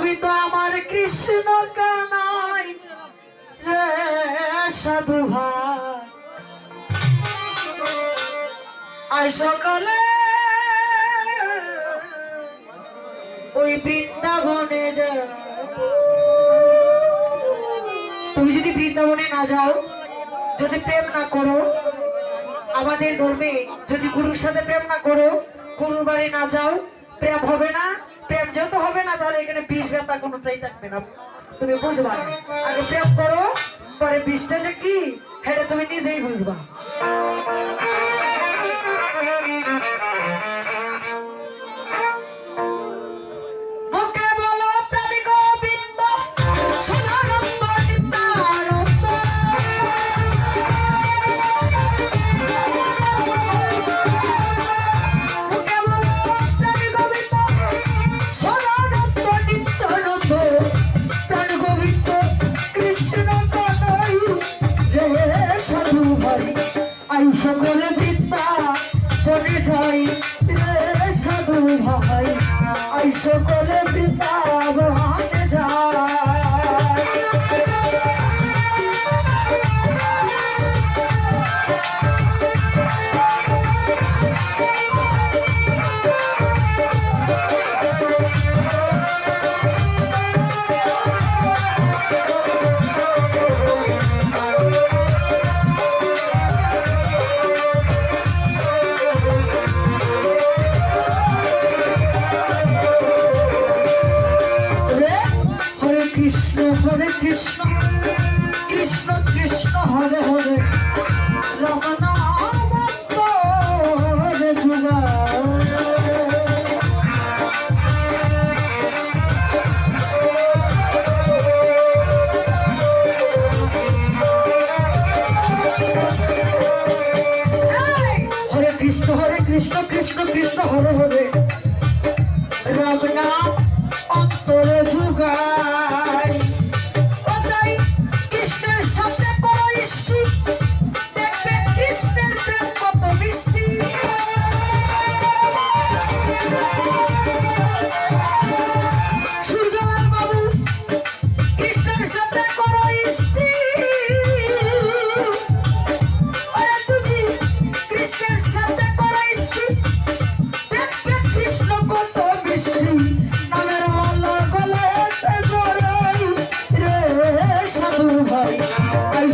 তুমি তো আমার কৃষ্ণ কানাই রে সাধু ভাই আজ সকালে ওই বৃন্দাবনে যা তুমি যদি বৃন্দাবনে না যাও যদি প্রেম না করো আমাদের ধর্মে যদি গুরুর সাথে প্রেম না করো গুরুর বাড়ি না যাও প্রেম হবে না প্রেম যেহেতু হবে না তাহলে এখানে বিষ ব্যথা কোনোটাই থাকবে না তুমি বুঝবা না আগে প্রেম করো পরে বিষটা যে কি সেটা তুমি নিজেই বুঝবা সকলে বিদ্যা পড়ে যাই রে সাধু ভাই আই সকলে বিদ্যা বহানে যায় Hare Krishna, Krishna Krishna Hare Hare, Rama Nama Hare Juga. Hare Krishna, Krishna Krishna Hare Hare, Rama Nama Hare Juga.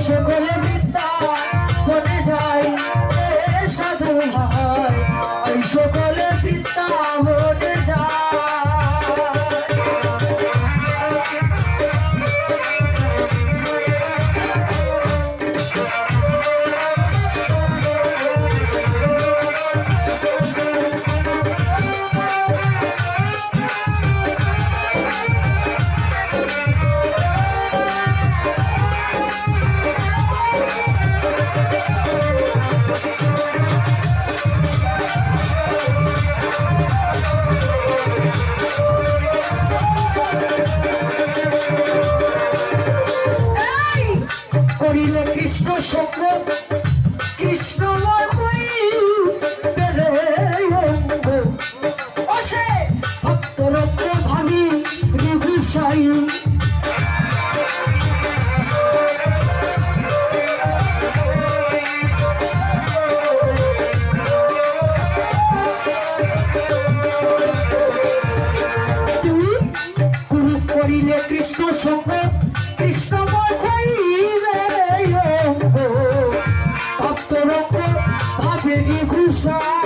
সকলে বিদ্যা বনে যায় সাধু ভাই সকলে বিদ্যা বনে যায় করিলে কৃষ্ণ সঙ্গ কৃষ্ণময় হইবে অঙ্গ অসে ভক্তরত্ন ভাবি রঘুসাই গুরু করিলে কৃষ্ণ সঙ্গ কৃষ্ণময় হইবে ভক্তরঙ্গ ভাবে ঘুষায়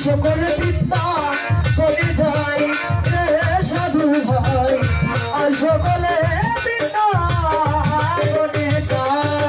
সকলে বিদ্যা বনে যায় সাধু ভাই আর সকলে বিদ্যা বনে যায়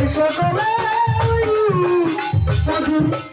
সকলে ওই মধুর